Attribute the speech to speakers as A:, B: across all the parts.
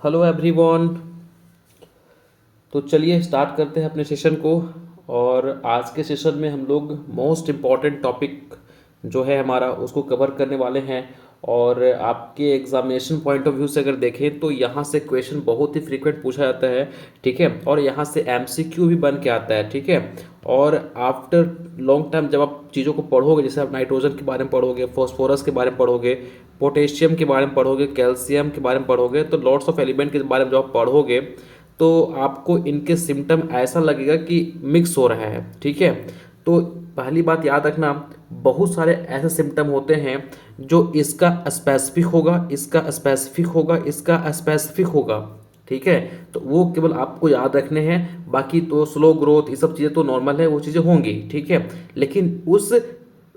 A: Hello everyone. तो चलिए start करते हैं अपने सेशन को। और आज के सेशन में हम लोग मोस्ट इम्पॉर्टेंट टॉपिक जो है हमारा उसको कवर करने वाले हैं। और आपके एग्जामिनेशन पॉइंट ऑफ व्यू से अगर देखें तो यहाँ से क्वेश्चन बहुत ही फ्रीक्वेंट पूछा जाता है, ठीक है। और यहाँ से एमसीक्यू भी बन के आता है, ठीक है। और आफ्टर लॉन्ग टाइम जब आप चीज़ों को पढ़ोगे, जैसे आप नाइट्रोजन के बारे में पढ़ोगे, फॉस्फोरस के बारे में पढ़ोगे, पोटेशियम के बारे में पढ़ोगे, कैल्शियम के बारे में पढ़ोगे, तो लॉट्स ऑफ एलिमेंट के बारे में जब आप पढ़ोगे तो आपको इनके सिम्टम ऐसा लगेगा कि मिक्स हो रहा है, ठीक है। तो पहली बात याद रखना, बहुत सारे ऐसे सिम्टम होते हैं जो इसका स्पेसिफिक होगा, इसका स्पेसिफिक होगा, इसका स्पेसिफिक होगा, ठीक है। तो वो केवल आपको याद रखने हैं, बाकी तो स्लो ग्रोथ ये सब चीज़ें तो नॉर्मल है, वो चीज़ें होंगी, ठीक है। लेकिन उस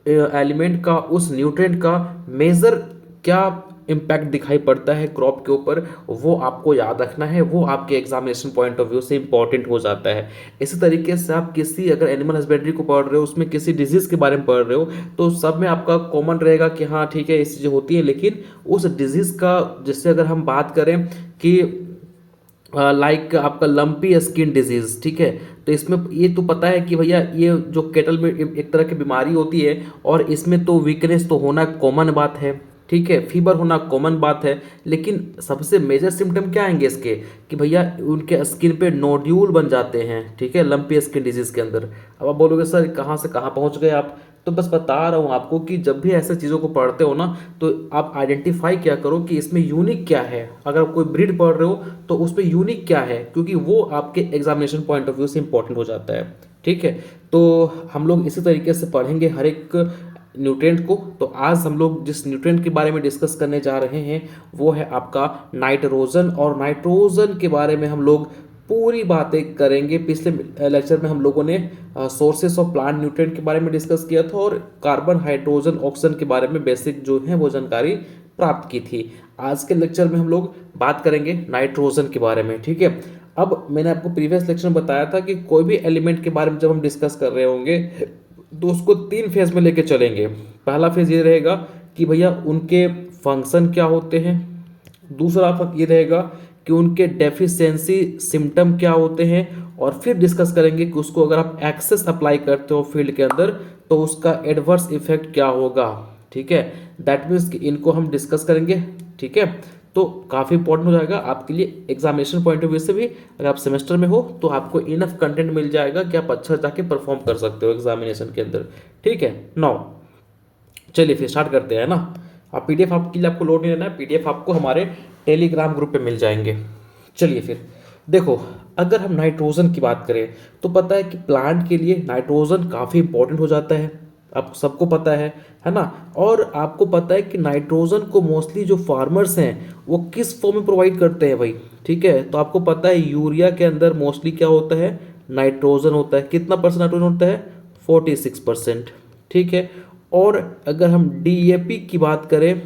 A: एलिमेंट का, उस न्यूट्रिएंट का मेजर क्या इम्पैक्ट दिखाई पड़ता है क्रॉप के ऊपर, वो आपको याद रखना है। वो आपके एग्जामिनेशन पॉइंट ऑफ व्यू से इंपॉर्टेंट हो जाता है। इसी तरीके से आप किसी अगर एनिमल हस्बेंड्री को पढ़ रहे हो, उसमें किसी डिजीज के बारे में पढ़ रहे हो, तो सब में आपका कॉमन रहेगा कि हाँ ठीक है ये चीज़ें होती है। लेकिन उस डिजीज का, जैसे अगर हम बात करें कि लाइक आपका लंपी स्किन डिजीज, ठीक है। तो इसमें ये तो पता है कि भैया ये जो केटल में एक तरह की बीमारी होती है, और इसमें तो वीकनेस तो होना कॉमन बात है, ठीक है। फीवर होना कॉमन बात है। लेकिन सबसे मेजर सिम्टम क्या आएंगे इसके, कि भैया उनके स्किन पे नोड्यूल बन जाते हैं, ठीक है, लंपी स्किन डिजीज के अंदर। अब आप बोलोगे सर कहाँ से कहाँ पहुँच गए आप, तो बस बता रहा हूँ आपको कि जब भी ऐसे चीज़ों को पढ़ते हो ना, तो आप आइडेंटिफाई क्या करो कि इसमें यूनिक क्या है। अगर आप कोई ब्रीड पढ़ रहे हो तो उसमें यूनिक क्या है, क्योंकि वो आपके एग्जामिनेशन पॉइंट ऑफ व्यू से इंपॉर्टेंट हो जाता है, ठीक है। तो हम लोग इसी तरीके से पढ़ेंगे हर एक न्यूट्रिएंट को। तो आज हम लोग जिस न्यूट्रिएंट के बारे में डिस्कस करने जा रहे हैं वो है आपका नाइट्रोजन। और नाइट्रोजन के बारे में हम लोग पूरी बातें करेंगे। पिछले लेक्चर में हम लोगों ने सोर्सेस ऑफ प्लांट न्यूट्रिएंट के बारे में डिस्कस किया था, और कार्बन, हाइड्रोजन, ऑक्सीजन के बारे में बेसिक जो है वो जानकारी प्राप्त की थी। आज के लेक्चर में हम लोग बात करेंगे नाइट्रोजन के बारे में, ठीक है। अब मैंने आपको प्रीवियस लेक्चर में बताया था कि कोई भी एलिमेंट के बारे में जब हम डिस्कस कर रहे होंगे तो उसको 3 फेज में लेके चलेंगे। पहला फेज ये रहेगा कि भैया उनके फंक्शन क्या होते हैं, दूसरा ये रहेगा कि उनके डेफिशिएंसी सिम्टम क्या होते हैं, और फिर डिस्कस करेंगे कि उसको अगर आप एक्सेस अप्लाई करते हो फील्ड के अंदर तो उसका एडवर्स इफेक्ट क्या होगा, ठीक है। दैट मीन्स कि इनको हम डिस्कस करेंगे, ठीक है। तो काफ़ी इंपॉर्टेंट हो जाएगा आपके लिए एग्जामिनेशन पॉइंट ऑफ व्यू से भी। अगर आप सेमेस्टर में हो तो आपको इनफ कंटेंट मिल जाएगा कि आप अच्छा जाके परफॉर्म कर सकते हो एग्जामिनेशन के अंदर, ठीक है। नाउ चलिए फिर स्टार्ट करते हैं ना। आप पीडीएफ आपके लिए आपको लोड नहीं लेना है, पीडीएफ आपको हमारे टेलीग्राम ग्रुप पे मिल जाएंगे। चलिए फिर देखो, अगर हम नाइट्रोजन की बात करें तो पता है कि प्लांट के लिए नाइट्रोजन काफ़ी इंपॉर्टेंट हो जाता है, आपको सबको पता है ना। और आपको पता है कि नाइट्रोजन को मोस्टली जो फार्मर्स हैं वो किस फॉर्म में प्रोवाइड करते हैं भाई, ठीक है। तो आपको पता है यूरिया के अंदर मोस्टली क्या होता है, नाइट्रोजन होता है। कितना परसेंट नाइट्रोजन होता है, 46%, ठीक है। और अगर हम डीएपी की बात करें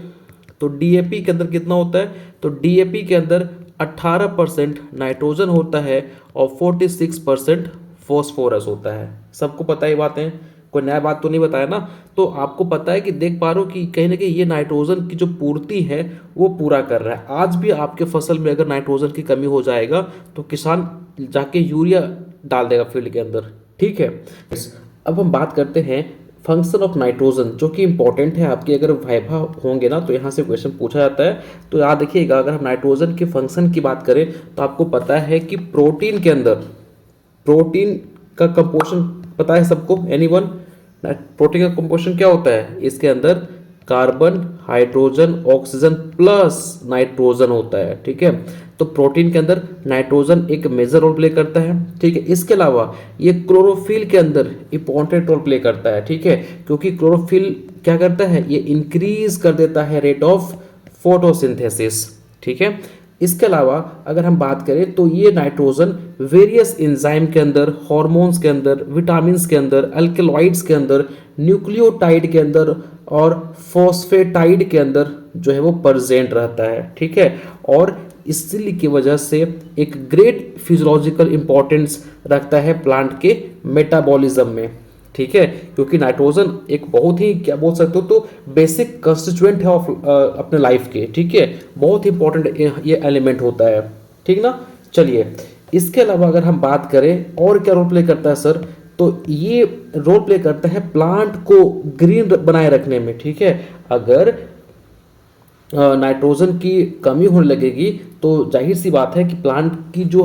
A: तो डीएपी के अंदर कितना होता है, तो डीएपी के अंदर 18% नाइट्रोजन होता है और 46% फॉस्फोरस होता है। सबको पता ही बातें, कोई नया बात तो नहीं बताया ना। तो आपको पता है कि देख पा रहे हो कि कहीं ना कहीं ये नाइट्रोजन की जो पूर्ति है वो पूरा कर रहा है। आज भी आपके फसल में अगर नाइट्रोजन की कमी हो जाएगा तो किसान जाके यूरिया डाल देगा फील्ड के अंदर, ठीक है। अब हम बात करते हैं फंक्शन ऑफ नाइट्रोजन, जो कि इंपॉर्टेंट है आपके, अगर वाइवा होंगे ना तो यहाँ से क्वेश्चन पूछा जाता है। तो याद रखिएगा, अगर हम नाइट्रोजन के फंक्शन की बात करें तो आपको पता है कि प्रोटीन के अंदर, प्रोटीन का कंपोजिशन पता है सबको, एनीवन। प्रोटीन का कंपोजिशन क्या होता है, इसके अंदर carbon, hydrogen, oxygen plus nitrogen होता है, ठीक है। तो प्रोटीन के अंदर नाइट्रोजन एक मेजर रोल प्ले करता है, ठीक है। इसके अलावा ये क्लोरोफिल के अंदर इंपॉर्टेंट रोल प्ले करता है, ठीक है। क्योंकि क्लोरोफिल क्या करता है, ये इंक्रीज कर देता है रेट ऑफ फोटोसिंथेसिस, ठीक है। इसके अलावा अगर हम बात करें तो ये नाइट्रोजन वेरियस एंजाइम के अंदर, हार्मोन्स के अंदर, विटामिन्स के अंदर, अल्कलॉइड्स के अंदर, न्यूक्लियोटाइड के अंदर और फॉस्फेटाइड के अंदर जो है वो प्रेजेंट रहता है, ठीक है। और इसलिए की वजह से एक ग्रेट फिजियोलॉजिकल इंपॉर्टेंस रखता है प्लांट के मेटाबॉलिज्म में। ठीक है, क्योंकि नाइट्रोजन एक बहुत ही क्या बोल सकते हो तो बेसिक कंस्टिट्यूएंट है ऑफ अपने लाइफ के, ठीक है, बहुत ही इंपॉर्टेंट ये एलिमेंट होता है, ठीक ना। चलिए, इसके अलावा अगर हम बात करें और क्या रोल प्ले करता है सर, तो ये रोल प्ले करता है प्लांट को ग्रीन बनाए रखने में, ठीक है। अगर नाइट्रोजन की कमी होने लगेगी तो जाहिर सी बात है कि प्लांट की जो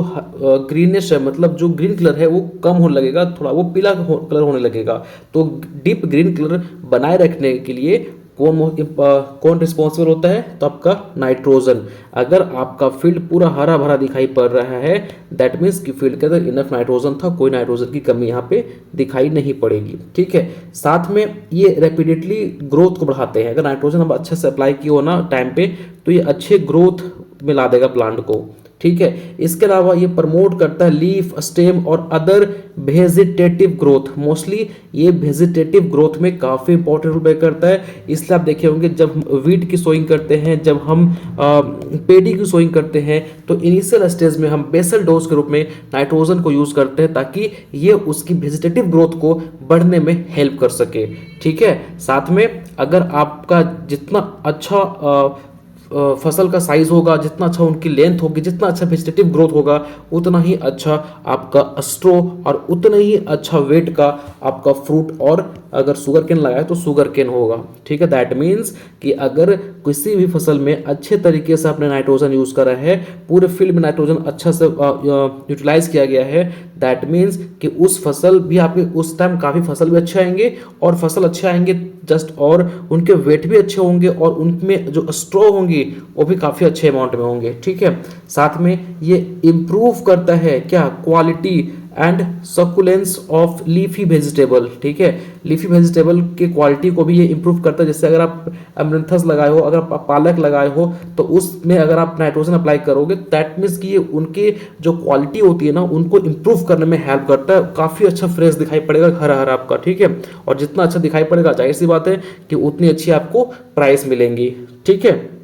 A: ग्रीनेश है, मतलब जो ग्रीन कलर है वो कम होने लगेगा, थोड़ा वो पीला कलर होने लगेगा। तो डीप ग्रीन कलर बनाए रखने के लिए कौन रिस्पॉन्सिबल होता है, तो आपका नाइट्रोजन। अगर आपका फील्ड पूरा हरा भरा दिखाई पड़ रहा है, दैट मीन्स कि फील्ड के अंदर इनफ नाइट्रोजन था, कोई नाइट्रोजन की कमी यहाँ पे दिखाई नहीं पड़ेगी, ठीक है। साथ में ये रैपिडेटली ग्रोथ को बढ़ाते हैं। अगर नाइट्रोजन हम अच्छे से अप्लाई किए हो ना टाइम पे, तो ये अच्छे ग्रोथ में ला देगा प्लांट को, ठीक है। इसके अलावा ये प्रमोट करता है लीफ, स्टेम और अदर वेजिटेटिव ग्रोथ। मोस्टली ये वेजिटेटिव ग्रोथ में काफ़ी इंपॉर्टेंट रोल प्ले करता है। इसलिए आप देखे होंगे जब वीट की सोइंग करते हैं, जब हम पेडी की सोइंग करते हैं, तो इनिशियल स्टेज में हम बेसल डोज के रूप में नाइट्रोजन को यूज़ करते हैं, ताकि ये उसकी वेजिटेटिव ग्रोथ को बढ़ने में हेल्प कर सके, ठीक है। साथ में अगर आपका जितना अच्छा फसल का साइज होगा, जितना अच्छा उनकी लेंथ होगी, जितना अच्छा वेजिटेटिव ग्रोथ होगा, उतना ही अच्छा आपका स्ट्रो और उतना ही अच्छा वेट का आपका फ्रूट, और अगर शुगर केन लगाए तो शुगर केन होगा, ठीक है। दैट मीन्स कि अगर किसी भी फसल में अच्छे तरीके से आपने नाइट्रोजन यूज़ करा है, पूरे फील्ड में नाइट्रोजन अच्छा से यूटिलाइज किया गया है, दैट मीन्स कि उस फसल भी आपके उस टाइम काफ़ी फसल भी अच्छे आएंगे, और फसल अच्छे आएंगे जस्ट, और उनके वेट भी अच्छे होंगे, और उनमें जो स्ट्रो होंगी वो भी काफ़ी अच्छे अमाउंट में होंगे, ठीक है। साथ में ये इम्प्रूव करता है क्या, quality and succulence of leafy vegetable, ठीक है। लीफी वेजिटेबल की क्वालिटी को भी ये इम्प्रूव करता है। जैसे अगर आप अमरंथस लगाए हो, अगर आप पालक लगाए हो, तो उसमें अगर आप नाइट्रोजन अप्लाई करोगे, दैट मीन्स कि ये उनकी जो क्वालिटी होती है ना, उनको इम्प्रूव करने में हेल्प करता है। काफ़ी अच्छा फ्रेश दिखाई पड़ेगा, हरा हरा आपका, ठीक है। और जितना अच्छा दिखाई पड़ेगा, जाहिर सी बात है कि उतनी अच्छी आपको प्राइस मिलेंगी, ठीक है।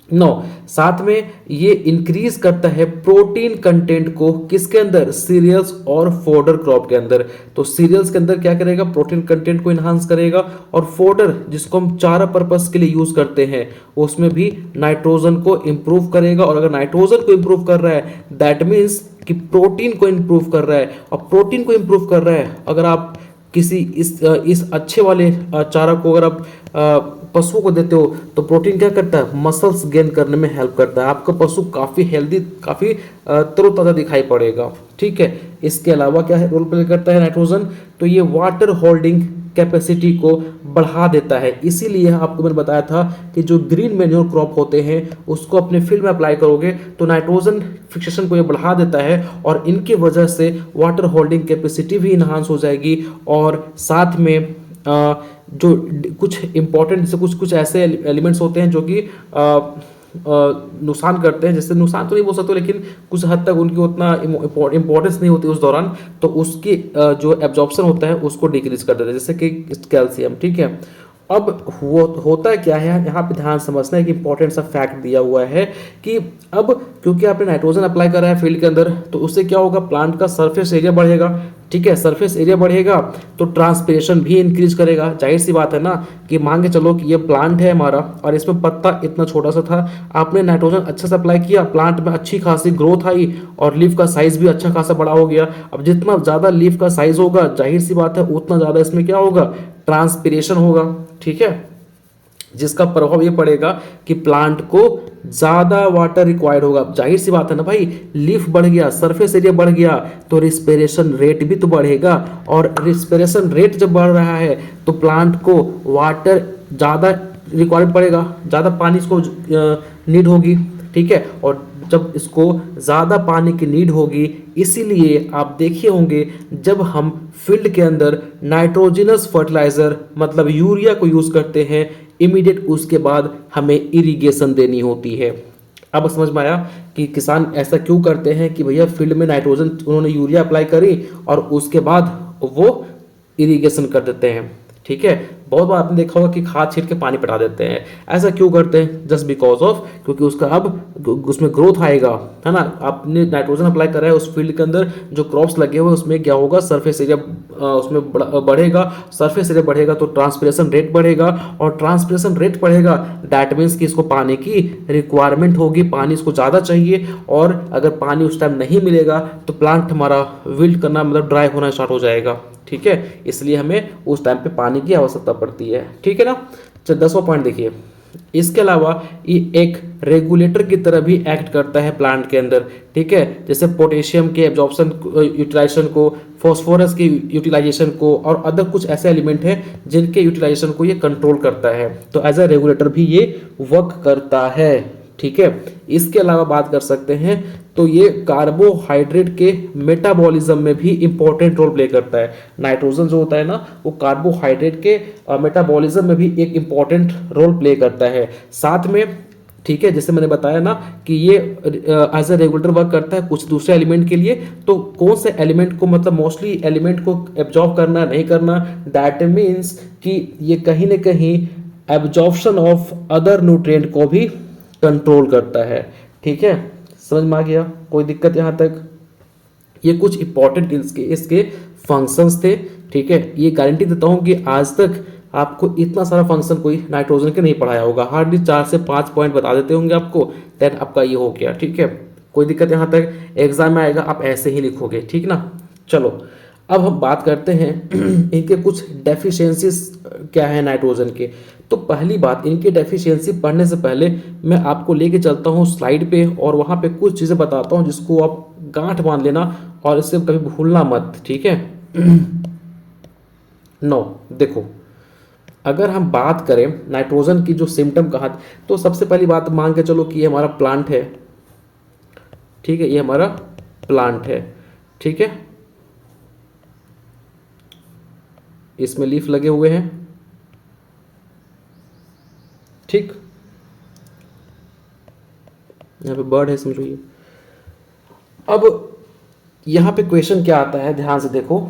A: नो, साथ में ये इंक्रीज करता है प्रोटीन कंटेंट को, किसके अंदर, सीरियल्स और फोडर क्रॉप के अंदर। तो सीरियल्स के अंदर क्या करेगा, प्रोटीन कंटेंट को इन्हांस करेगा, और फोडर जिसको हम चारा पर्पस के लिए यूज करते हैं, उसमें भी नाइट्रोजन को इंप्रूव करेगा। और अगर नाइट्रोजन को इंप्रूव कर रहा है, दैट मीन्स कि प्रोटीन को इंप्रूव कर रहा है, और प्रोटीन को इंप्रूव कर रहा है अगर आप किसी इस अच्छे वाले चारा को अगर आप पशुओं को देते हो, तो प्रोटीन क्या करता है, मसल्स गेन करने में हेल्प करता है। आपका पशु काफ़ी हेल्दी, काफ़ी तरोताज़ा दिखाई पड़ेगा, ठीक है। इसके अलावा क्या है रोल प्ले करता है नाइट्रोजन, तो ये वाटर होल्डिंग कैपेसिटी को बढ़ा देता है। इसीलिए आपको मैंने बताया था कि जो ग्रीन मैन्योर क्रॉप होते हैं उसको अपने फील्ड में अप्लाई करोगे तो नाइट्रोजन फिक्सेशन को ये बढ़ा देता है, और इनकी वजह से वाटर होल्डिंग कैपेसिटी भी इन्हांस हो जाएगी। और साथ में जो कुछ इंपॉर्टेंट से कुछ ऐसे एलिमेंट्स होते हैं जो कि नुकसान करते हैं, जैसे नुकसान तो नहीं बोल सकते, लेकिन कुछ हद तक उनकी उतना इंपॉर्टेंस नहीं होती उस दौरान, तो उसकी जो एब्जॉर्प्शन होता है उसको डिक्रीज कर देता है, जैसे कि कैल्शियम, ठीक है। अब होता क्या है यहाँ पे ध्यान समझना है कि इंपॉर्टेंट सा फैक्ट दिया हुआ है कि अब क्योंकि आपने नाइट्रोजन अप्लाई करा है फील्ड के अंदर, तो उससे क्या होगा, प्लांट का सरफेस एरिया बढ़ेगा, ठीक है। सरफेस एरिया बढ़ेगा तो ट्रांसपिरेशन भी इंक्रीज करेगा। जाहिर सी बात है ना कि मान के चलो कि ये प्लांट है हमारा, और इसमें पत्ता इतना छोटा सा था, आपने नाइट्रोजन अच्छा से अप्लाई किया, प्लांट में अच्छी खासी ग्रोथ आई, और लीफ का साइज भी अच्छा खासा बड़ा हो गया। अब जितना ज़्यादा लीफ का साइज होगा, जाहिर सी बात है उतना ज़्यादा इसमें क्या होगा, ट्रांसपिरेशन होगा, ठीक है। जिसका प्रभाव ये पड़ेगा कि प्लांट को ज़्यादा वाटर रिक्वायर्ड होगा। जाहिर सी बात है ना भाई, लीफ बढ़ गया, सरफेस एरिया बढ़ गया, तो रिस्पिरेशन रेट भी तो बढ़ेगा, और रिस्पिरेशन रेट जब बढ़ रहा है तो प्लांट को वाटर ज़्यादा रिक्वायर्ड पड़ेगा, ज़्यादा पानी इसको नीड होगी, ठीक है। और जब इसको ज़्यादा पानी की नीड होगी, इसीलिए आप देखे होंगे जब हम फील्ड के अंदर नाइट्रोजनस फर्टिलाइजर मतलब यूरिया को यूज़ करते हैं, इमीडिएट उसके बाद हमें इरिगेशन देनी होती है। अब समझ में आया कि किसान ऐसा क्यों करते हैं कि भैया फील्ड में नाइट्रोजन उन्होंने यूरिया अप्लाई करी और उसके बाद वो इरिगेशन कर देते हैं, ठीक है। बहुत बार आपने देखा होगा कि खाद छीट के पानी पटा देते हैं। ऐसा क्यों करते हैं? जस्ट बिकॉज ऑफ, क्योंकि उसका अब उसमें ग्रोथ आएगा, है ना। आपने नाइट्रोजन अप्लाई करा है, उस फील्ड के अंदर जो क्रॉप्स लगे हुए उसमें क्या होगा, सरफेस एरिया उसमें बढ़ेगा। सरफेस एरिया बढ़ेगा तो ट्रांसपिरेशन रेट बढ़ेगा, और ट्रांसपिरेशन रेट बढ़ेगा दैट मीन्स कि इसको पानी की रिक्वायरमेंट होगी, पानी इसको ज़्यादा चाहिए। और अगर पानी उस टाइम नहीं मिलेगा तो प्लांट हमारा विल्ट करना, मतलब ड्राई होना स्टार्ट हो जाएगा। ठीक है, इसलिए हमें उस टाइम पे पानी की आवश्यकता पड़ती है। ठीक है ना। चलो 10वां पॉइंट देखिए, इसके अलावा ये एक रेगुलेटर की तरह भी एक्ट करता है प्लांट के अंदर। ठीक है, जैसे पोटेशियम के एब्जॉर्प्शन यूटिलाइजेशन को, फॉस्फोरस की यूटिलाइजेशन को, और अदर कुछ ऐसे एलिमेंट हैं जिनके यूटिलाइजेशन को ये कंट्रोल करता है। तो एज अ रेगुलेटर भी ये वर्क करता है। ठीक है, इसके अलावा बात कर सकते हैं तो ये कार्बोहाइड्रेट के मेटाबॉलिज्म में भी इंपॉर्टेंट रोल प्ले करता है। नाइट्रोजन जो होता है ना, वो कार्बोहाइड्रेट के मेटाबॉलिज्म में भी एक इंपॉर्टेंट रोल प्ले करता है साथ में। ठीक है, जैसे मैंने बताया ना कि ये एज अ रेगुलेटर वर्क करता है कुछ दूसरे एलिमेंट के लिए। तो कौन से एलिमेंट को, मतलब मोस्टली एलिमेंट को एब्जॉर्ब करना नहीं करना, दैट मीन्स कि ये कहीं ना कहीं एब्जॉर्प्शन ऑफ अदर न्यूट्रिएंट को भी कंट्रोल करता है। ठीक है, समझ में आ गया? कोई दिक्कत यहाँ तक? ये कुछ इंपॉर्टेंट इसके फंक्शंस थे। ठीक है, ये गारंटी देता हूँ कि आज तक आपको इतना सारा फंक्शन कोई नाइट्रोजन के नहीं पढ़ाया होगा। हार्डली 4 से 5 पॉइंट बता देते होंगे आपको, देन आपका ये हो गया। ठीक है, कोई दिक्कत यहाँ तक? एग्जाम में आएगा आप ऐसे ही लिखोगे। ठीक ना। चलो अब हम बात करते हैं इनके कुछ डेफिशिएंसीज क्या है नाइट्रोजन के। तो पहली बात, इनकी डेफिशिएंसी पढ़ने से पहले मैं आपको लेके चलता हूँ स्लाइड पे, और वहाँ पे कुछ चीज़ें बताता हूँ जिसको आप गांठ बांध लेना और इससे कभी भूलना मत। ठीक है। नो, देखो, अगर हम बात करें नाइट्रोजन की जो सिम्टम कहा, तो सबसे पहली बात मान के चलो कि ये हमारा प्लांट है। ठीक है, ये हमारा प्लांट है। ठीक है, इसमें लीफ लगे हुए हैं। ठीक, यहाँ पे बर्ड है, समझो ये। अब यहाँ पे क्वेश्चन क्या आता है, ध्यान से देखो।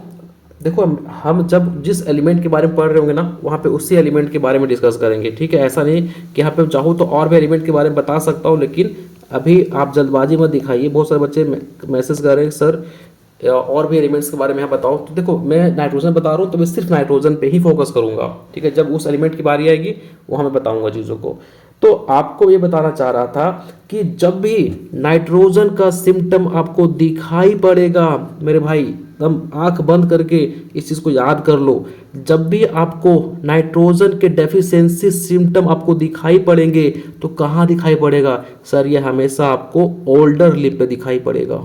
A: देखो हम जब जिस एलिमेंट के बारे में पढ़ रहे होंगे ना, वहाँ पे उसी एलिमेंट के बारे में डिस्कस करेंगे। ठीक है, ऐसा नहीं कि यहाँ पे चाहूँ तो और भी एलिमेंट के बारे में बता सकता हूँ, लेकिन अभी आप जल्दबाजी मत दिखाइए। बहुत सारे बच्चे मैसेज कर रहे हैं सर और भी एलिमेंट्स के बारे में यहाँ बताओ। तो देखो, मैं नाइट्रोजन बता रहा हूँ तो मैं सिर्फ नाइट्रोजन पे ही फोकस करूंगा। ठीक है, जब उस एलिमेंट की बारी आएगी वहाँ मैं बताऊंगा चीज़ों को। तो आपको ये बताना चाह रहा था कि जब भी नाइट्रोजन का सिम्टम आपको दिखाई पड़ेगा, मेरे भाई एकदम आंख बंद करके इस चीज़ को याद कर लो, जब भी आपको नाइट्रोजन के डेफिशिएंसी सिम्टम आपको दिखाई पड़ेंगे तो कहाँ दिखाई पड़ेगा सर? ये हमेशा आपको ओल्डर लिप पे दिखाई पड़ेगा।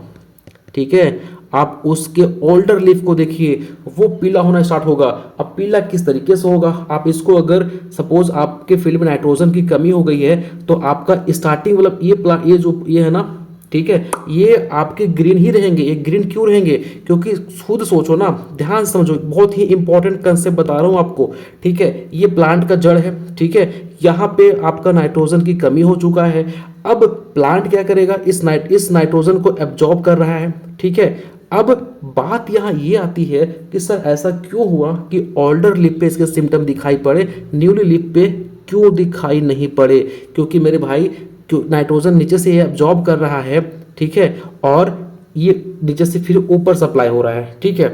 A: ठीक है, आप उसके ओल्डर लीफ को देखिए, वो पीला होना स्टार्ट होगा। अब पीला किस तरीके से होगा? आप इसको, अगर सपोज आपके फील्ड में नाइट्रोजन की कमी हो गई है तो आपका स्टार्टिंग, मतलब ये जो ये है ना, ठीक है, ये आपके ग्रीन ही रहेंगे। ये ग्रीन क्यों रहेंगे? क्योंकि खुद सोचो ना, ध्यान समझो, बहुत ही इंपॉर्टेंट कंसेप्ट बता रहा हूँ आपको। ठीक है, ये प्लांट का जड़ है। ठीक है, यहाँ पे आपका नाइट्रोजन की कमी हो चुका है। अब प्लांट क्या करेगा? इस नाइट्रोजन को एब्जॉर्ब कर रहा है। ठीक है, अब बात यहाँ ये आती है कि सर ऐसा क्यों हुआ कि ओल्डर लिप पे इसके सिम्टम दिखाई पड़े, न्यूली लिप पे क्यों दिखाई नहीं पड़े? क्योंकि मेरे भाई, नाइट्रोजन नीचे से ये एब्जॉर्ब कर रहा है। ठीक है, और ये नीचे से फिर ऊपर सप्लाई हो रहा है। ठीक है,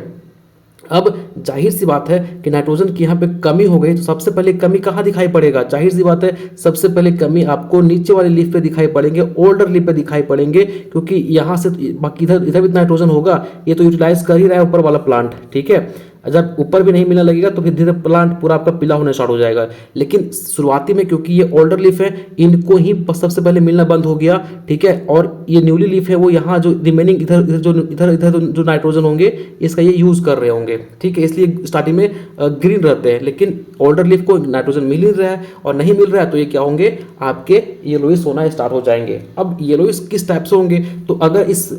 A: अब जाहिर सी बात है कि नाइट्रोजन की यहाँ पे कमी हो गई, तो सबसे पहले कमी कहाँ दिखाई पड़ेगा? जाहिर सी बात है, सबसे पहले कमी आपको नीचे वाले लीफ पे दिखाई पड़ेंगे, ओल्डर लीफ पे दिखाई पड़ेंगे, क्योंकि यहाँ से बाकी इधर भी नाइट्रोजन होगा, ये तो यूटिलाइज कर ही रहा है ऊपर वाला प्लांट। ठीक है, जब ऊपर भी नहीं मिलने लगेगा तो फिर धीरे प्लांट पूरा आपका पीला होने स्टार्ट हो जाएगा। लेकिन शुरुआती में क्योंकि ये ओल्डर लीफ है, इनको ही सबसे पहले मिलना बंद हो गया। ठीक है, और ये न्यूली लीफ है, वो यहाँ जो रिमेनिंग इधर जो नाइट्रोजन होंगे इसका ये यूज कर रहे होंगे। ठीक है, इसलिए स्टार्टिंग में ग्रीन रहते हैं, लेकिन ओल्डर लीफ को नाइट्रोजन मिल ही रहा है और नहीं मिल रहा है तो ये क्या होंगे? आपके येलोइश होना स्टार्ट हो जाएंगे। अब येलोइश किस टाइप से होंगे? तो अगर इस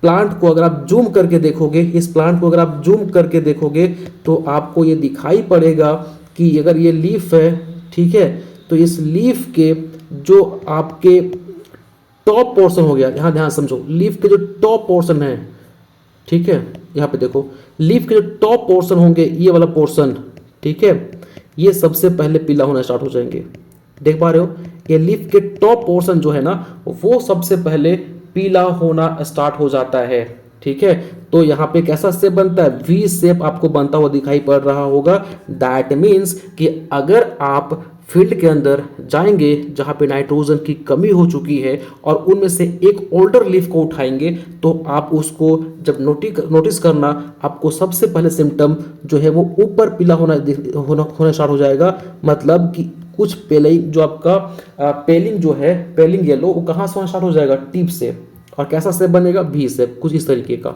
A: प्लांट को अगर आप जूम करके देखोगे, इस प्लांट को अगर आप जूम करके देखोगे तो आपको ये दिखाई पड़ेगा कि अगर ये लीफ है, ठीक है, तो इस लीफ के जो आपके टॉप पोर्शन हो गया, यहाँ ध्यान समझो, लीफ के जो टॉप पोर्शन है, ठीक है, यहाँ पे देखो, लीफ के जो टॉप पोर्शन होंगे, ये वाला पोर्शन, ठीक है, ये सबसे पहले पीला होना स्टार्ट हो जाएंगे। देख पा रहे हो, ये लीफ के टॉप पोर्शन जो है ना वो सबसे पहले पीला होना स्टार्ट हो जाता है। ठीक है, तो यहाँ पे कैसा शेप बनता है, वी शेप आपको बनता हुआ दिखाई पड़ रहा होगा। दैट मीन्स कि अगर आप फील्ड के अंदर जाएंगे जहाँ पे नाइट्रोजन की कमी हो चुकी है और उनमें से एक ओल्डर लीफ को उठाएंगे, तो आप उसको जब नोटिस करना, आपको सबसे पहले सिम्टम जो है वो ऊपर पीला होना स्टार्ट हो जाएगा। मतलब कि कुछ पेलिंग जो आपका पेलिंग जो है, पेलिंग येलो, वो कहाँ से होना स्टार्ट हो जाएगा, टिप से। और कैसा शेप बनेगा, भी शेप, कुछ इस तरीके का।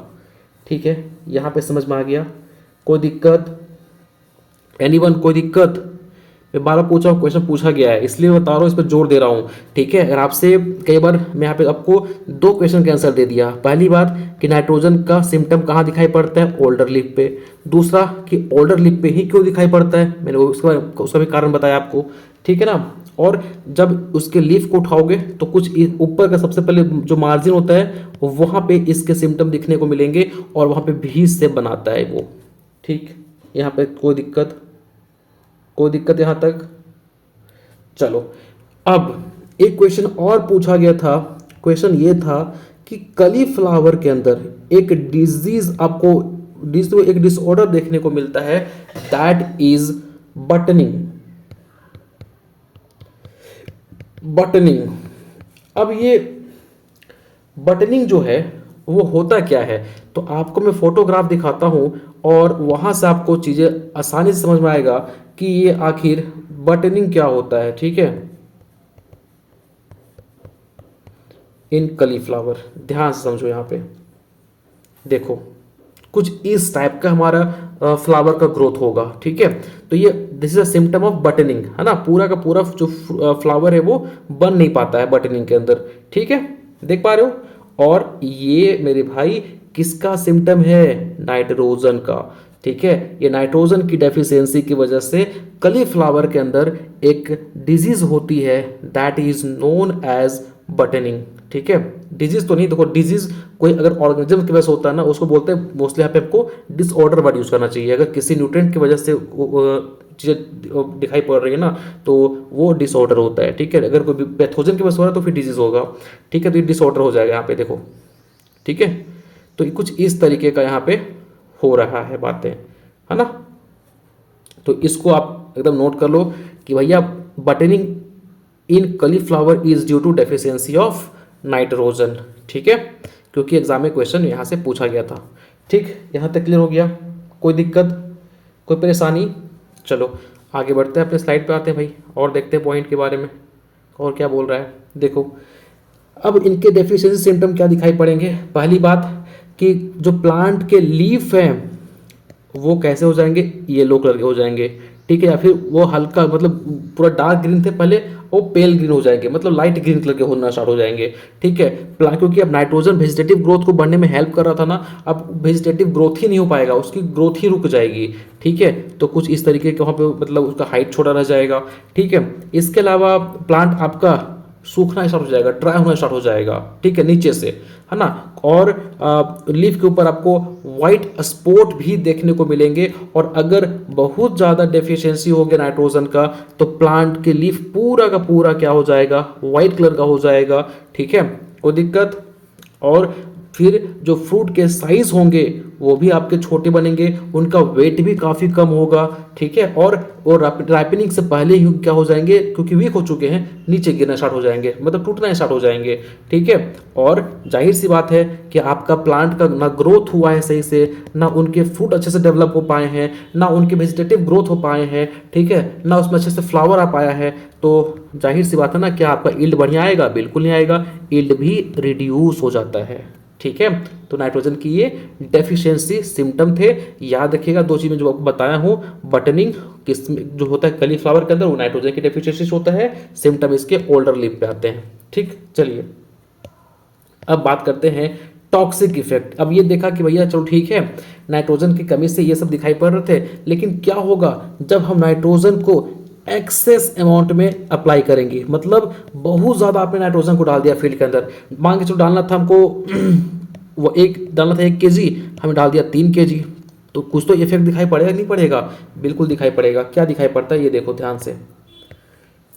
A: ठीक है, यहाँ पे समझ में आ गया? कोई दिक्कत? एनीवन, कोई दिक्कत? मैं बार बार क्वेश्चन पूछा गया है इसलिए बता रहा हूँ, इस पर जोर दे रहा हूँ। ठीक है, अगर आपसे कई बार मैं यहाँ पे आपको 2 क्वेश्चन का आंसर दे दिया। पहली बात कि नाइट्रोजन का सिम्टम कहाँ दिखाई पड़ता है, ओल्डर लीफ पे। दूसरा कि ओल्डर लीफ पे ही क्यों दिखाई पड़ता है, मैंने उसका भी कारण बताया आपको। ठीक है ना। और जब उसके लीफ को उठाओगे तो कुछ ऊपर का सबसे पहले जो मार्जिन होता है वहाँ पे इसके सिम्टम दिखने को मिलेंगे और वहाँ पे भी से बनाता है वो। ठीक, यहाँ पे कोई दिक्कत? कोई दिक्कत यहाँ तक? चलो, अब एक क्वेश्चन और पूछा गया था। क्वेश्चन ये था कि कली फ्लावर के अंदर एक डिजीज आपको एक डिसऑर्डर देखने को मिलता है, दैट इज बटनिंग। बटनिंग, अब ये बटनिंग जो है वो होता क्या है, तो आपको मैं फोटोग्राफ दिखाता हूं और वहां से आपको चीजें आसानी से समझ में आएगा कि ये आखिर बटनिंग क्या होता है। ठीक है, इन कलीफ्लावर, ध्यान से समझो। यहाँ पे देखो, कुछ इस टाइप का हमारा फ्लावर का ग्रोथ होगा। ठीक है, तो ये this is a symptom of buttoning, है ना। पूरा का पूरा जो फ्लावर है वो बन नहीं पाता है बटनिंग के अंदर। ठीक है, देख पा रहे हो। और ये मेरे भाई किसका सिम्टम है, नाइट्रोजन का। ठीक है, ये नाइट्रोजन की डेफिशिएंसी की वजह से कलीफ्लावर के अंदर एक डिजीज होती है, that is known as buttoning. ठीक है, डिजीज तो नहीं, देखो डिजीज कोई अगर ऑर्गेनिज्म की वजह से होता है ना, उसको बोलते हैं मोस्टली। यहाँ पे आपको डिसऑर्डर वर्ड यूज करना चाहिए। अगर किसी न्यूट्रिएंट की वजह से चीजें दिखाई पड़ रही है ना, तो वो डिसऑर्डर होता है। ठीक है, अगर कोई पैथोजन की वजह से हो रहा है तो फिर डिजीज होगा। ठीक है, तो ये डिसऑर्डर हो जाएगा यहाँ पे, देखो। ठीक है, तो कुछ इस तरीके का यहाँ पे हो रहा है बातें, है ना। तो इसको आप एकदम नोट कर लो कि भैया buttoning in cauliflower is due to deficiency of nitrogen. ठीक है, क्योंकि एग्जाम में क्वेश्चन यहाँ से पूछा गया था। ठीक, यहाँ तक क्लियर हो गया? कोई दिक्कत, कोई परेशानी? चलो आगे बढ़ते हैं, अपने स्लाइड पे आते हैं भाई और देखते हैं पॉइंट के बारे में और क्या बोल रहा है। देखो, अब इनके डेफिशिएंसी सिम्टम क्या दिखाई पड़ेंगे। पहली बात कि जो प्लांट के लीफ हैं वो कैसे हो जाएंगे, येलो कलर के हो जाएंगे। ठीक है, या फिर वो हल्का मतलब पूरा डार्क ग्रीन थे पहले, वो पेल ग्रीन हो जाएंगे, मतलब लाइट ग्रीन कलर के होना स्टार्ट हो जाएंगे। ठीक है, क्योंकि अब नाइट्रोजन वेजिटेटिव ग्रोथ को बढ़ने में हेल्प कर रहा था ना, अब वेजिटेटिव ग्रोथ ही नहीं हो पाएगा, उसकी ग्रोथ ही रुक जाएगी। ठीक है, तो कुछ इस तरीके के वहाँ पे मतलब उसका हाइट छोटा रह जाएगा। ठीक है, इसके अलावा प्लांट आपका सूखना स्टार्ट हो जाएगा, ड्राई होना स्टार्ट हो जाएगा। ठीक है, नीचे से, है ना। और लीफ के ऊपर आपको वाइट स्पॉट भी देखने को मिलेंगे। और अगर बहुत ज़्यादा डेफिशिएंसी हो गया नाइट्रोजन का, तो प्लांट के लीफ पूरा का पूरा क्या हो जाएगा, वाइट कलर का हो जाएगा। ठीक है, कोई दिक्कत? और फिर जो फ्रूट के साइज होंगे वो भी आपके छोटे बनेंगे, उनका वेट भी काफ़ी कम होगा। ठीक है, और वो राइपनिंग से पहले ही क्या हो जाएंगे, क्योंकि वीक हो चुके हैं, नीचे गिरना स्टार्ट हो जाएंगे, मतलब टूटना स्टार्ट हो जाएंगे। ठीक है, और जाहिर सी बात है कि आपका प्लांट का ना ग्रोथ हुआ है सही से, ना उनके फ्रूट अच्छे से डेवलप हो पाए हैं, ना उनके वेजिटेटिव ग्रोथ हो पाए हैं। ठीक है, ना उसमें अच्छे से फ्लावर आ पाया है। तो जाहिर सी बात है ना, क्या आपका ईल्ड बढ़िया आएगा? बिल्कुल नहीं आएगा, ईल्ड भी रिड्यूस हो जाता है। ठीक है, तो नाइट्रोजन की ये डेफिशिएंसी सिम्टम थे। याद रखिएगा 2 चीज में जो आपको बताया हूं, बटनिंग किस जो होता है कलीफ्लावर के अंदर, वो नाइट्रोजन की डेफिशिएंसी होता है। सिम्टम इसके ओल्डर लीफ पे आते हैं। ठीक, चलिए अब बात करते हैं टॉक्सिक इफेक्ट। अब ये देखा कि भैया चलो ठीक है, नाइट्रोजन की कमी से ये सब दिखाई पड़ रहे थे, लेकिन क्या होगा जब हम नाइट्रोजन को एक्सेस अमाउंट में अप्लाई करेंगे। मतलब बहुत ज़्यादा आपने नाइट्रोजन को डाल दिया फील्ड के अंदर, मान के चलो डालना था हमको वो डालना था 1 kg, हमें डाल दिया 3 kg। तो कुछ तो इफेक्ट दिखाई पड़ेगा नहीं पड़ेगा? बिल्कुल दिखाई पड़ेगा। क्या दिखाई पड़ता है ये देखो ध्यान से।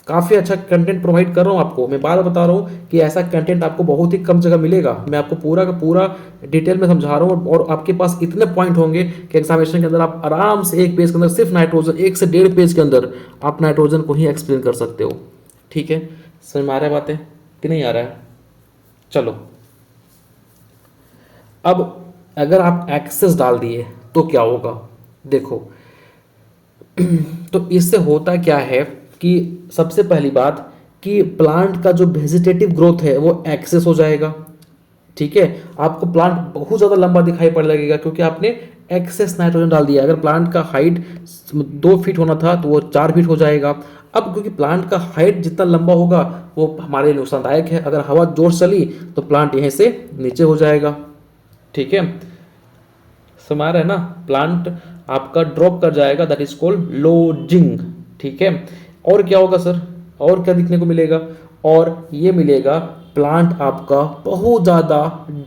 A: काफ़ी अच्छा कंटेंट प्रोवाइड कर रहा हूँ आपको, मैं बार बार बता रहा हूँ कि ऐसा कंटेंट आपको बहुत ही कम जगह मिलेगा। मैं आपको पूरा का पूरा डिटेल में समझा रहा हूँ और आपके पास इतने पॉइंट होंगे कि एग्जामिनेशन के अंदर आप आराम से एक पेज के अंदर सिर्फ नाइट्रोजन, 1 से 1.5 पेज के अंदर आप नाइट्रोजन को ही एक्सप्लेन कर सकते हो। ठीक है, समझ में आ रहा है बातें कि नहीं आ रहा है? चलो, अब अगर आप एक्सेस डाल दिए तो क्या होगा देखो। तो इससे होता क्या है कि सबसे पहली बात कि प्लांट का जो वेजिटेटिव ग्रोथ है वो एक्सेस हो जाएगा। ठीक है, आपको प्लांट बहुत ज़्यादा लंबा दिखाई पड़ने लगेगा क्योंकि आपने एक्सेस नाइट्रोजन डाल दिया। अगर प्लांट का हाइट 2 फीट होना था तो वो 4 फीट हो जाएगा। अब क्योंकि प्लांट का हाइट जितना लंबा होगा वो हमारे लिए नुकसानदायक है। अगर हवा जोर से चली तो प्लांट यहीं से नीचे हो जाएगा। ठीक है, समझ रहे हैं ना? प्लांट आपका ड्रॉप कर जाएगा, दैट इज कॉल्ड लोजिंग। ठीक है, और क्या होगा सर? और क्या दिखने को मिलेगा? और ये मिलेगा प्लांट आपका बहुत ज़्यादा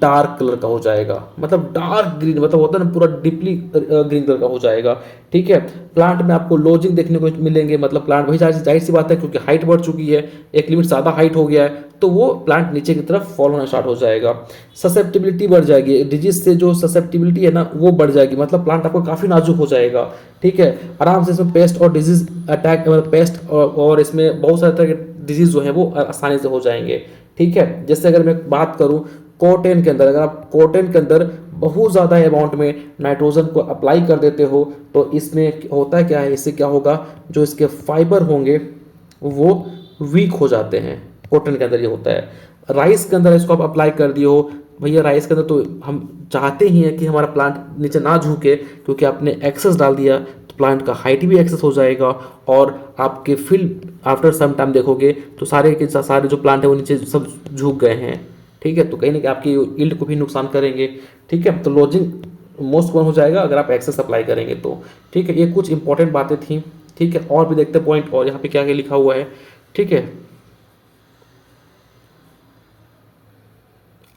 A: डार्क कलर का हो जाएगा, मतलब डार्क ग्रीन, मतलब होता है ना पूरा डीपली ग्रीन कलर का हो जाएगा। ठीक है, प्लांट में आपको लॉजिंग देखने को मिलेंगे, मतलब प्लांट वही जाहिर सी बात है क्योंकि हाइट बढ़ चुकी है, एक लिमिट ज़्यादा हाइट हो गया है तो वो प्लांट नीचे की तरफ फॉल होना स्टार्ट हो जाएगा। ससेप्टिबिलिटी बढ़ जाएगी, डिजीज से जो ससेप्टिबिलिटी है ना वो बढ़ जाएगी, मतलब प्लांट आपको काफ़ी नाजुक हो जाएगा। ठीक है, आराम से इसमें पेस्ट और डिजीज अटैक, मतलब पेस्ट और इसमें बहुत सारे तरह के डिजीज जो है वो आसानी से हो जाएंगे। ठीक है, जैसे अगर मैं बात करूं कॉटन के अंदर, अगर आप कॉटन के अंदर बहुत ज़्यादा अमाउंट में नाइट्रोजन को अप्लाई कर देते हो तो इसमें होता क्या है, इससे क्या होगा, जो इसके फाइबर होंगे वो वीक हो जाते हैं। कॉटन के अंदर ये होता है। राइस के अंदर इसको आप अप्लाई कर दिए हो, भैया राइस के अंदर तो हम चाहते ही हैं कि हमारा प्लांट नीचे ना झुके क्योंकि आपने एक्सेस डाल दिया तो प्लांट का हाइट भी एक्सेस हो जाएगा और आपके फील्ड आफ्टर सम टाइम देखोगे तो सारे के सारे जो प्लांट है वो नीचे सब झुक गए हैं। ठीक है, तो कहीं ना कहीं आपकी यील्ड को भी नुकसान करेंगे। ठीक है, तो लॉजिंग मोस्ट कॉमन हो जाएगा अगर आप एक्सेस अप्लाई करेंगे तो। ठीक है, ये कुछ इंपॉर्टेंट बातें थी। ठीक है, और भी देखते पॉइंट, और यहाँ पे क्या क्या लिखा हुआ है। ठीक है,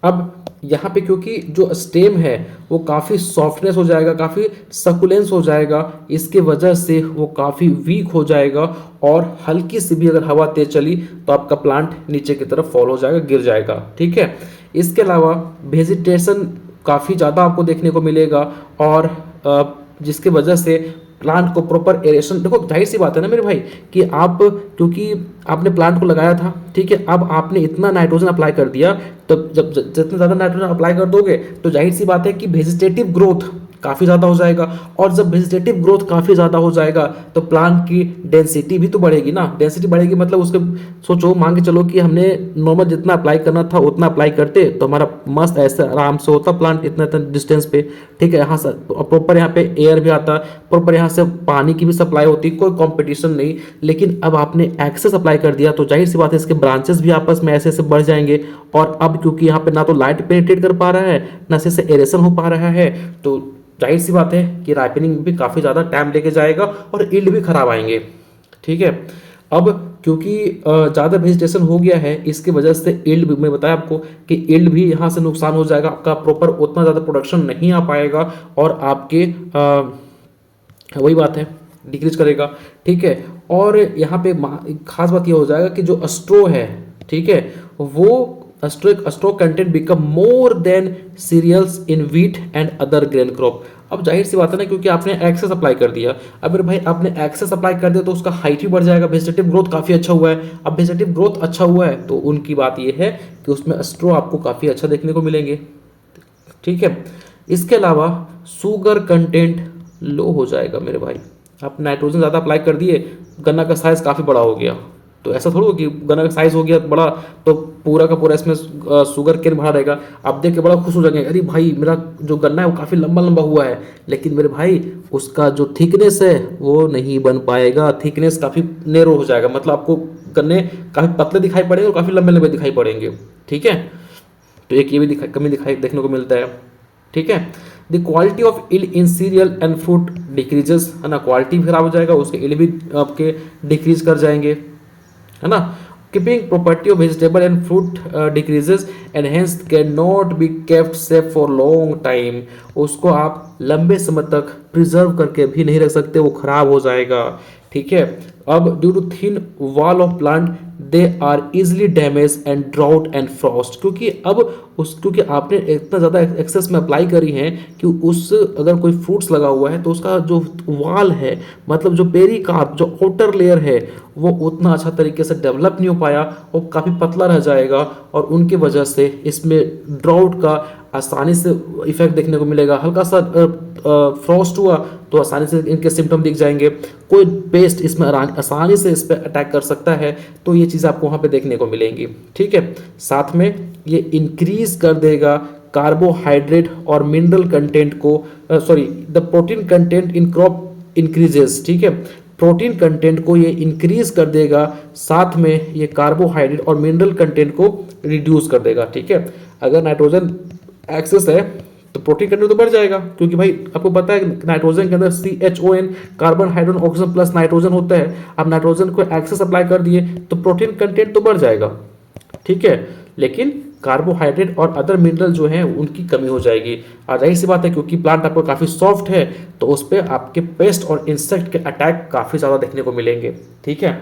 A: अब यहाँ पे क्योंकि जो स्टेम है वो काफ़ी सॉफ्टनेस हो जाएगा, काफ़ी सकुलेंस हो जाएगा, इसके वजह से वो काफ़ी वीक हो जाएगा और हल्की सी भी अगर हवा तेज चली तो आपका प्लांट नीचे की तरफ फॉल हो जाएगा, गिर जाएगा। ठीक है, इसके अलावा वेजिटेशन काफ़ी ज़्यादा आपको देखने को मिलेगा और जिसके वजह से प्लांट को प्रॉपर एरेशन, देखो जाहिर सी बात है ना मेरे भाई कि आप, क्योंकि आपने प्लांट को लगाया था, ठीक है, अब आपने इतना नाइट्रोजन अप्लाई कर दिया तो जब जितने ज़्यादा नाइट्रोजन अप्लाई कर दोगे तो जाहिर सी बात है कि वेजिटेटिव ग्रोथ काफ़ी ज़्यादा हो जाएगा और जब वेजिटेटिव ग्रोथ काफ़ी ज़्यादा हो जाएगा तो प्लांट की डेंसिटी भी तो बढ़ेगी ना। डेंसिटी बढ़ेगी मतलब उसके सोचो, मान के चलो कि हमने नॉर्मल जितना अप्लाई करना था उतना अप्लाई करते तो हमारा मस्त ऐसे आराम से होता प्लांट इतना इतना डिस्टेंस पे। ठीक है, यहाँ से प्रॉपर यहाँ पे एयर भी आता, प्रॉपर यहाँ से पानी की भी सप्लाई होती, कोई कॉम्पिटिशन नहीं। लेकिन अब आपने एक्सेस अप्लाई कर दिया तो जाहिर सी बात है इसके ब्रांचेस भी आपस में ऐसे ऐसे बढ़ जाएंगे और अब क्योंकि यहाँ पे ना तो लाइट पेनिट्रेट कर पा रहा है ना से एरेशन हो पा रहा है तो जाहिर सी बात है कि राइपनिंग में भी काफ़ी ज़्यादा टाइम लेके जाएगा और ईल्ड भी खराब आएंगे। ठीक है, अब क्योंकि ज़्यादा वेजिटेशन हो गया है इसकी वजह से ईल्ड भी, मैं बताया आपको कि ईल्ड भी यहाँ से नुकसान हो जाएगा, आपका प्रॉपर उतना ज़्यादा प्रोडक्शन नहीं आ पाएगा और आपके वही बात है डिक्रीज करेगा। ठीक है, और यहाँ पे खास बात ये हो जाएगा कि जो स्ट्रो है, ठीक है, वो straw content become more than cereals in wheat and other grain crop. अब जाहिर सी बात है ना क्योंकि आपने एक्सेस अप्लाई कर दिया, अब मेरे भाई आपने एक्सेस अप्लाई कर दिया तो उसका हाइट भी बढ़ जाएगा, वेजिटेटिव ग्रोथ काफ़ी अच्छा हुआ है। अब वेजिटेटिव ग्रोथ अच्छा हुआ है तो उनकी बात ये है कि उसमें स्ट्रो आपको काफ़ी अच्छा देखने को मिलेंगे। ठीक है, इसके अलावा शुगर कंटेंट लो हो जाएगा मेरे भाई। आप नाइट्रोजन ज़्यादा अप्लाई कर दिए, गन्ना का साइज़ काफ़ी बड़ा हो गया, तो ऐसा थोड़ा कि गन्ना का साइज़ हो गया बड़ा तो पूरा का पूरा इसमें शुगर केन भरा रहेगा। आप देख के बड़ा खुश हो जाएंगे, अरे भाई मेरा जो गन्ना है वो काफ़ी लंबा लंबा हुआ है, लेकिन मेरे भाई उसका जो थिकनेस है वो नहीं बन पाएगा, थिकनेस काफ़ी नैरो हो जाएगा, मतलब आपको गन्ने काफ़ी पतले दिखाई पड़ेंगे और काफ़ी लंबे लंबे दिखाई पड़ेंगे। ठीक है, तो एक ये भी कमी दिखाई देखने को मिलता है। ठीक है, the quality of oil in cereal and food decreases, है ना, क्वालिटी भी खराब हो जाएगा, उसके इल भी आपके डिक्रीज कर जाएंगे, है ना। Keeping property of vegetable and fruit decreases and hence can not be kept safe for long time, उसको आप लंबे समय तक प्रिजर्व करके भी नहीं रख सकते, वो खराब हो जाएगा। ठीक है। अब due to thin wall of plant they are easily damage and drought and frost, क्योंकि आपने इतना ज़्यादा एक्सेस में अप्लाई करी है कि उस अगर कोई फ्रूट्स लगा हुआ है तो उसका जो वाल है, मतलब जो पेरिकार्प, जो आउटर लेयर है, वो उतना अच्छा तरीके से डेवलप नहीं हो पाया, वो काफ़ी पतला रह जाएगा और उनकी वजह से इसमें ड्राउट का आसानी से इफेक्ट देखने को मिलेगा। हल्का सा फ्रॉस्ट हुआ तो आसानी से इनके सिम्टम दिख जाएंगे। कोई पेस्ट इसमें आसानी से इस पर अटैक कर सकता है, तो ये चीज़ आपको वहाँ पे देखने को मिलेंगी। ठीक है। साथ में ये इंक्रीज कर देगा कार्बोहाइड्रेट और मिनरल कंटेंट को, the protein content in crop increases. ठीक है। प्रोटीन कंटेंट को ये इंक्रीज कर देगा, साथ में ये कार्बोहाइड्रेट और मिनरल कंटेंट को रिड्यूस कर देगा। ठीक है। अगर नाइट्रोजन एक्सेस है तो प्रोटीन कंटेंट तो बढ़ जाएगा, क्योंकि भाई आपको पता है नाइट्रोजन के अंदर CHON, carbon hydrogen oxygen plus nitrogen होता है। आप नाइट्रोजन को एक्सेस अप्लाई कर दिए तो प्रोटीन कंटेंट तो बढ़ जाएगा। ठीक है। लेकिन कार्बोहाइड्रेट और अदर मिनरल जो हैं उनकी कमी हो जाएगी। और जाहिर सी बात है, क्योंकि प्लांट आपको काफ़ी सॉफ्ट है तो उस पर आपके पेस्ट और इंसेक्ट के अटैक काफ़ी ज़्यादा देखने को मिलेंगे। ठीक है।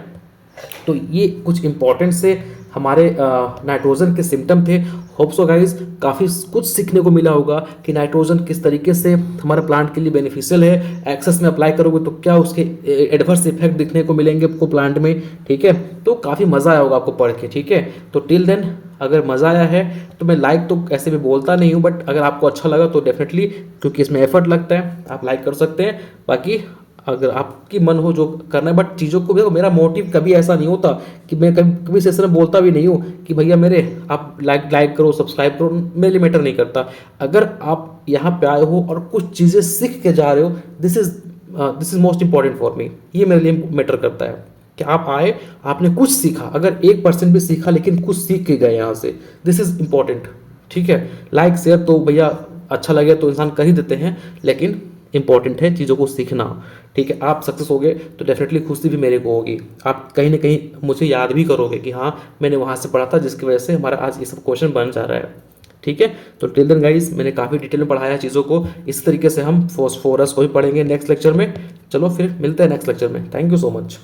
A: तो ये कुछ इंपॉर्टेंट से हमारे नाइट्रोजन के सिम्टम थे। होप सो गाइज काफ़ी कुछ सीखने को मिला होगा कि नाइट्रोजन किस तरीके से हमारे प्लांट के लिए बेनिफिशियल है। एक्सेस में अप्लाई करोगे तो क्या उसके एडवर्स इफेक्ट दिखने को मिलेंगे आपको प्लांट में। ठीक है। तो काफ़ी मज़ा आया होगा आपको पढ़ के। ठीक है। तो टिल देन अगर मज़ा आया है तो मैं लाइक तो ऐसे भी बोलता नहीं हूँ, बट अगर आपको अच्छा लगा तो डेफिनेटली, क्योंकि इसमें एफर्ट लगता है, आप लाइक कर सकते हैं। बाकी अगर आपकी मन हो जो करना है, बट चीज़ों को देखो, मेरा मोटिव कभी ऐसा नहीं होता कि मैं कभी सेशन में बोलता भी नहीं हूँ कि भैया मेरे आप लाइक करो, सब्सक्राइब करो, मेरे लिए मैटर नहीं करता। अगर आप यहाँ पे आए हो और कुछ चीज़ें सीख के जा रहे हो, this is most important for me. ये मेरे लिए मैटर करता है कि आप आए, आपने कुछ सीखा, अगर 1% भी सीखा लेकिन कुछ सीख के गए यहाँ से, दिस इज इंपॉर्टेंट। ठीक है। लाइक शेयर तो भैया अच्छा लगे तो इंसान कर ही देते हैं, लेकिन इंपॉर्टेंट है चीज़ों को सीखना। ठीक है। आप सक्सेस हो गए तो डेफिनेटली खुशी भी मेरे को होगी। आप कहीं ना कहीं मुझे याद भी करोगे कि हाँ मैंने वहाँ से पढ़ा था, जिसकी वजह से हमारा आज ये सब क्वेश्चन बन जा रहा है। ठीक है। तो टिल देन गाइस, मैंने काफ़ी डिटेल में पढ़ाया चीज़ों को। इस तरीके से हम फॉस्फोरस को भी पढ़ेंगे नेक्स्ट लेक्चर में। चलो फिर मिलते हैं नेक्स्ट लेक्चर में। Thank you so much.